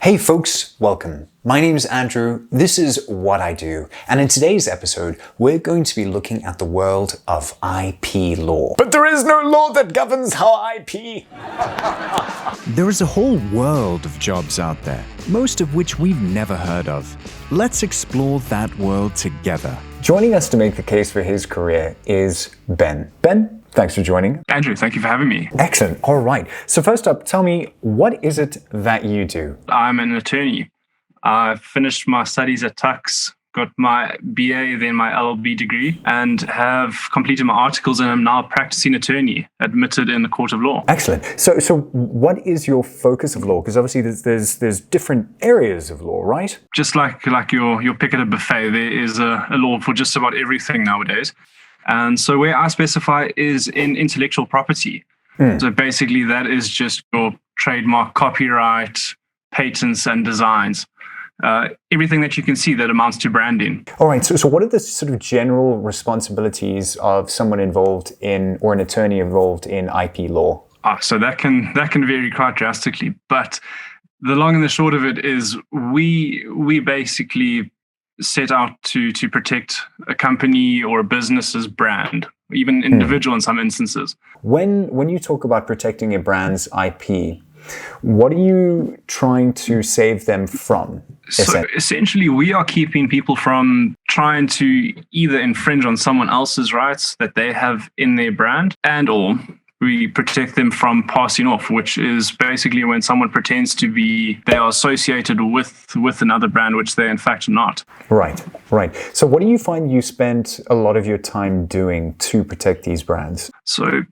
Hey folks, welcome. My name is Andrew, this is What I Do, and in today's episode, we're going to be looking at the world of IP law. But there is no law that governs our IP! There is a whole world of jobs out there, most of which we've never heard of. Let's explore that world together. Joining us to make the case for his career is Ben. Ben, thanks for joining. Andrew, thank you for having me. Excellent. All right. So first up, tell me, what is it that you do? I'm an attorney. I finished my studies at Tux, got my BA, then my LLB degree, and have completed my articles and am now a practicing attorney, admitted in the court of law. Excellent. So what is your focus of law? Because obviously there's different areas of law, right? Just like your pick at a buffet, there is a law for just about everything nowadays. And so where I specify is in intellectual property. So basically that is just your trademark, copyright, patents and designs. Everything that you can see that amounts to branding. All right. So what are the sort of general responsibilities of someone involved in, or an attorney involved in IP law? So that can vary quite drastically. But the long and the short of it is we basically set out to protect a company or a business's brand, even individual in some instances. When you talk about protecting a brand's IP, what are you trying to save them from? So essentially, we are keeping people from trying to either infringe on someone else's rights that they have in their brand, and or we protect them from passing off, which is basically when someone pretends to be, they are associated with another brand, which they in fact are not. Right. So what do you find you spend a lot of your time doing to protect these brands? So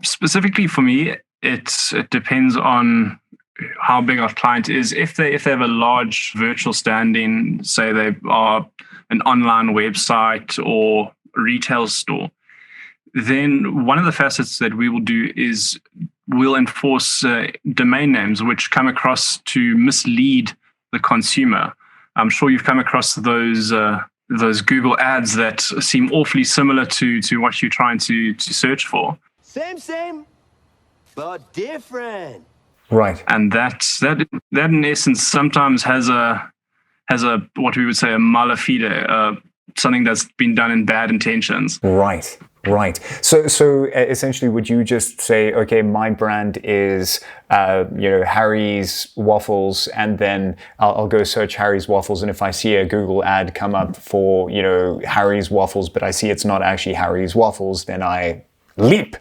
specifically for me, it depends on how big our client is. If they have a large virtual standing, say they are an online website or retail store, then one of the facets that we will do is we'll enforce domain names which come across to mislead the consumer. I'm sure you've come across those Google ads that seem awfully similar to what you're trying to search for. Same, but different. Right. And that in essence sometimes has a what we would say a mala fide, something that's been done in bad intentions. Right. So essentially, would you just say, okay, my brand is, Harry's Waffles, and then I'll go search Harry's Waffles, and if I see a Google ad come up for, Harry's Waffles, but I see it's not actually Harry's Waffles, then I leap.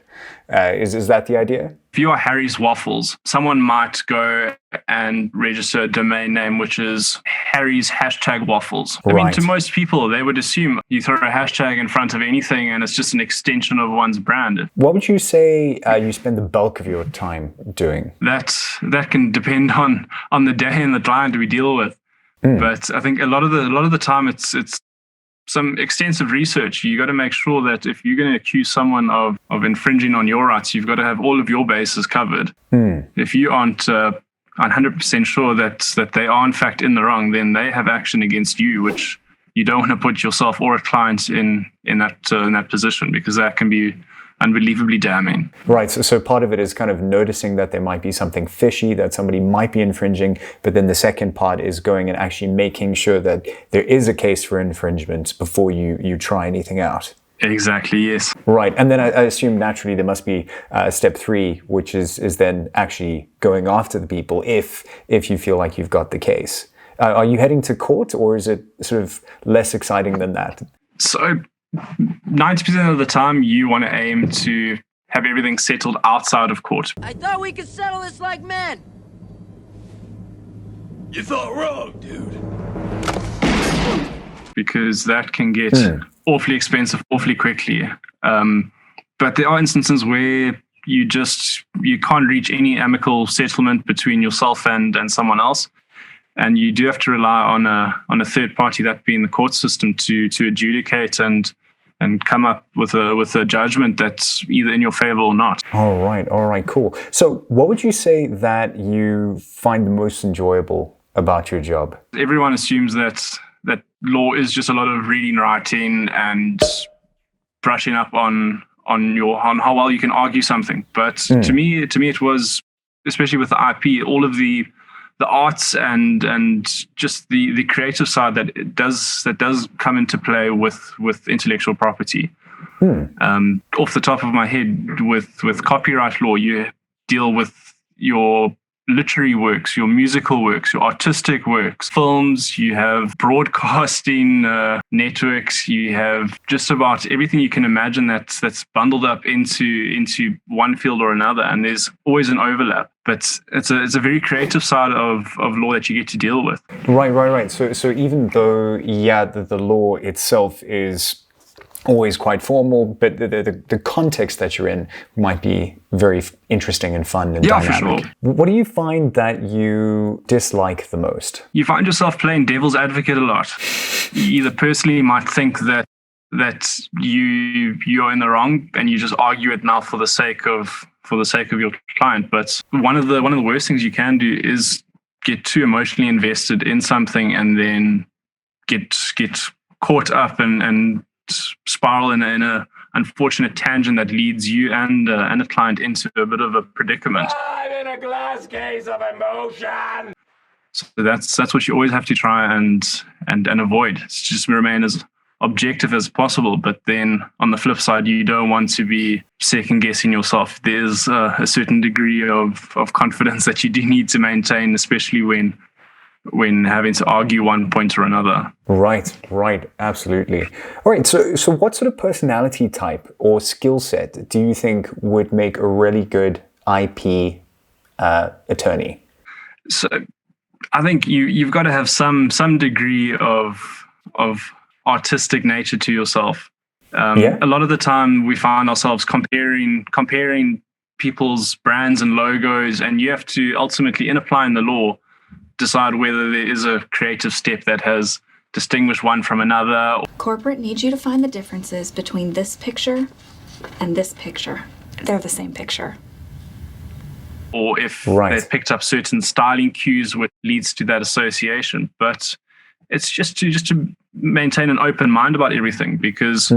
Is that the idea? If you are Harry's Waffles, someone might go and register a domain name, which is Harry's #waffles. I mean, to most people, they would assume you throw a hashtag in front of anything and it's just an extension of one's brand. What would you say you spend the bulk of your time doing? That can depend on the day and the client we deal with. But I think a lot of the time it's some extensive research. You got to make sure that if you're going to accuse someone of infringing on your rights, you've got to have all of your bases covered. If you aren't 100% sure that they are in fact in the wrong, then they have action against you, which you don't want to put yourself or a client in that position, because that can be unbelievably damning. Right. So part of it is kind of noticing that there might be something fishy, that somebody might be infringing, but then the second part is going and actually making sure that there is a case for infringement before you try anything out. Exactly, yes. Right. And then I assume naturally there must be step 3, which is then actually going after the people if you feel like you've got the case. Are you heading to court, or is it sort of less exciting than that? So 90% of the time, you want to aim to have everything settled outside of court. I thought we could settle this like men. You thought wrong, dude. Because that can get awfully expensive awfully quickly. But there are instances where you can't reach any amicable settlement between yourself and someone else. And you do have to rely on a third party, that being the court system, to adjudicate and come up with a judgment that's either in your favor or not. All right, cool. So what would you say that you find the most enjoyable about your job? Everyone assumes that law is just a lot of reading, writing, and brushing up on how well you can argue something. But to me it was, especially with the IP, all of the the arts and just the creative side that does come into play with intellectual property. Off the top of my head, with copyright law, you deal with your literary works, your musical works, your artistic works, films, you have broadcasting networks, you have just about everything you can imagine that's bundled up into one field or another, and there's always an overlap. But it's a very creative side of law that you get to deal with. Right. So even though, the law itself is always quite formal, but the context that you're in might be very interesting and fun and dynamic. For sure. What do you find that you dislike the most? You find yourself playing devil's advocate a lot. You either personally might think that you're in the wrong and you just argue it now for the sake of your client. But one of the worst things you can do is get too emotionally invested in something and then get caught up and spiral in a unfortunate tangent that leads you and a client into a bit of a predicament. I'm in a glass case of emotion. So that's what you always have to try and avoid. It's just remain as objective as possible. But then on the flip side, you don't want to be second guessing yourself. There's a certain degree of confidence that you do need to maintain, especially when having to argue one point or another. Right, absolutely. All right, so what sort of personality type or skill set do you think would make a really good IP attorney? So I think you've got to have some degree of artistic nature to yourself. A lot of the time we find ourselves comparing people's brands and logos, and you have to ultimately, in applying the law, decide whether there is a creative step that has distinguished one from another. Corporate needs you to find the differences between this picture and this picture. They're the same picture. Or if they've picked up certain styling cues, which leads to that association. But it's just to maintain an open mind about everything, because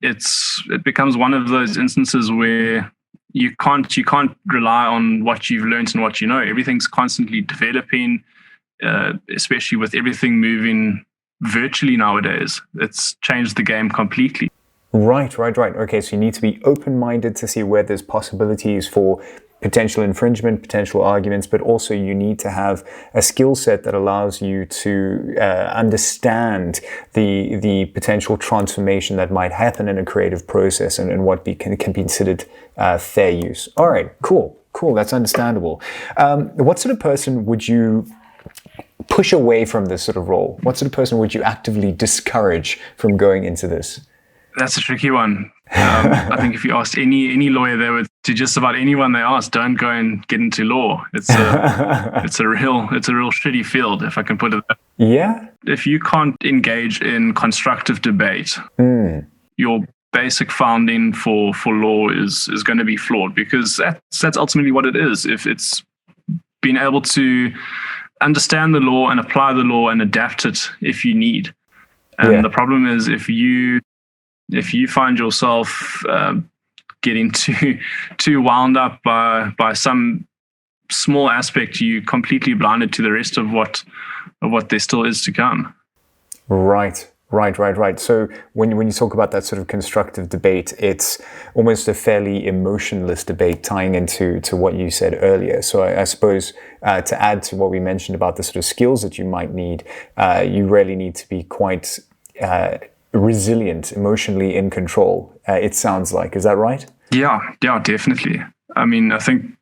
it becomes one of those instances where you can't rely on what you've learned and what you know. Everything's constantly developing, especially with everything moving virtually nowadays. It's changed the game completely. Right. Okay, so you need to be open-minded to see where there's possibilities for potential infringement, potential arguments, but also you need to have a skill set that allows you to understand the potential transformation that might happen in a creative process and what can be considered fair use. All right, cool. That's understandable. What sort of person would you push away from this sort of role? What sort of person would you actively discourage from going into this? That's a tricky one. I think if you asked any lawyer, they would, to just about anyone they ask, don't go and get into law. It's a real shitty field, if I can put it that way. Yeah. If you can't engage in constructive debate, your basic founding for law is going to be flawed, because that's ultimately what it is. If it's being able to understand the law and apply the law and adapt it if you need. And the problem is if you find yourself getting too wound up by some small aspect, you completely blinded to the rest of what there still is to come. Right. So when you talk about that sort of constructive debate, it's almost a fairly emotionless debate tying into what you said earlier. So I suppose to add to what we mentioned about the sort of skills that you might need, you really need to be quite resilient, emotionally in control, it sounds like. Is that right? Yeah, definitely. I mean, I think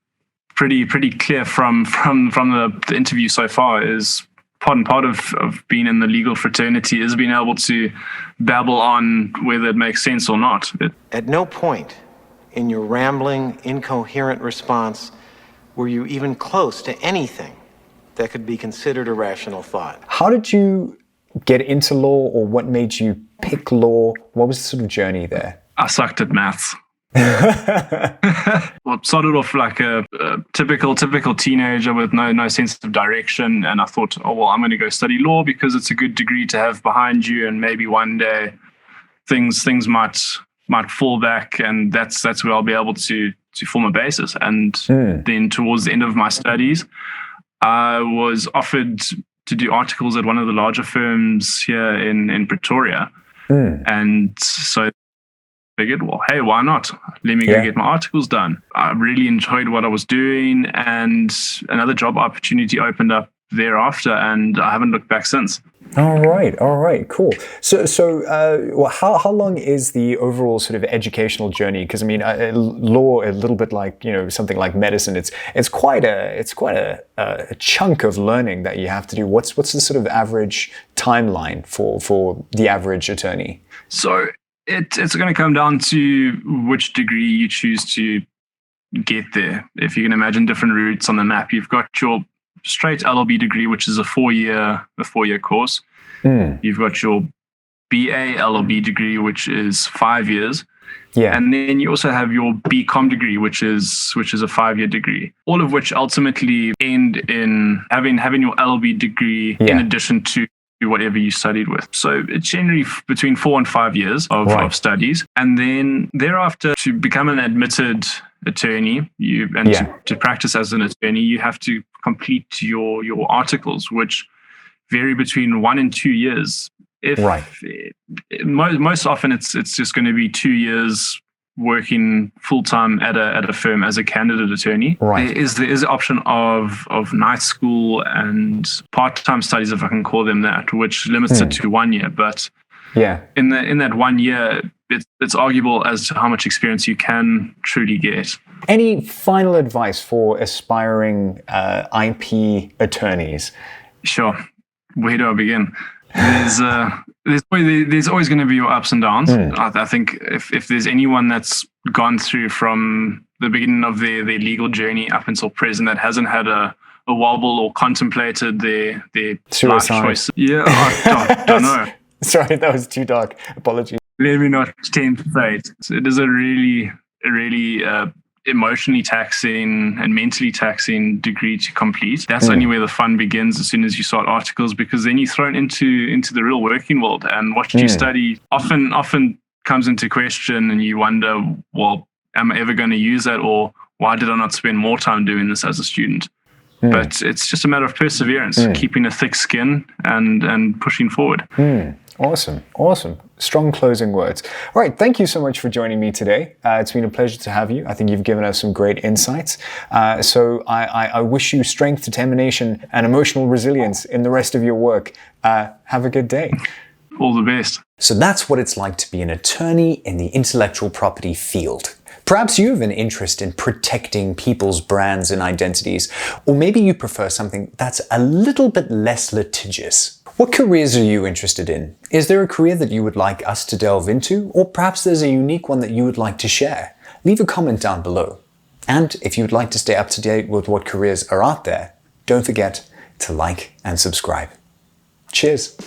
pretty clear from the interview so far is part of being in the legal fraternity is being able to babble on whether it makes sense or not. At no point in your rambling, incoherent response were you even close to anything that could be considered a rational thought. How did you get into law, or what made you pick law? What was the sort of journey there? I sucked at maths. Well, started off like a typical teenager with no sense of direction, and I thought, I'm going to go study law because it's a good degree to have behind you, and maybe one day things might fall back, and that's where I'll be able to form a basis. And then towards the end of my studies, I was offered to do articles at one of the larger firms here in Pretoria. And so I figured, well, hey, why not? Let me go get my articles done. I really enjoyed what I was doing, and another job opportunity opened up thereafter, and I haven't looked back since. All right, cool. So, well, how long is the overall sort of educational journey? Because I mean, law, a little bit like something like medicine, it's quite a chunk of learning that you have to do. What's the sort of average timeline for the average attorney? So it's going to come down to which degree you choose to get there. If you can imagine different routes on the map, you've got your straight LLB degree, which is a four-year course. You've got your BA LLB degree, which is 5 years. Yeah. And then you also have your BCom degree, which is a 5-year degree. All of which ultimately end in having your LLB degree in addition to whatever you studied with. So it's generally between 4 and 5 years of studies. And then thereafter, to become an admitted attorney, to practice as an attorney, you have to complete your articles, which vary between 1 and 2 years. Most often it's just going to be 2 years working full-time at a firm as a candidate attorney. There is the option of night school and part-time studies, if I can call them that, which limits it to 1 year. But in that 1 year, it's arguable as to how much experience you can truly get. Any final advice for aspiring IP attorneys? Sure. Where do I begin? There's always going to be your ups and downs. I think if there's anyone that's gone through from the beginning of their legal journey up until present that hasn't had a wobble or contemplated their life choice. I don't know. Sorry, that was too dark. Apologies. Let me not tempt fate. It is a really emotionally taxing and mentally taxing degree to complete. That's only where the fun begins as soon as you start articles, because then you're thrown into the real working world, and what you study often comes into question, and you wonder, well, am I ever going to use that, or why did I not spend more time doing this as a student? But it's just a matter of perseverance, keeping a thick skin and pushing forward. Awesome. Strong closing words. All right, thank you so much for joining me today. It's been a pleasure to have you. I think you've given us some great insights. So I wish you strength, determination, and emotional resilience in the rest of your work. Have a good day. All the best. So that's what it's like to be an attorney in the intellectual property field. Perhaps you have an interest in protecting people's brands and identities, or maybe you prefer something that's a little bit less litigious. What careers are you interested in? Is there a career that you would like us to delve into, or perhaps there's a unique one that you would like to share? Leave a comment down below. And if you would like to stay up to date with what careers are out there, don't forget to like and subscribe. Cheers.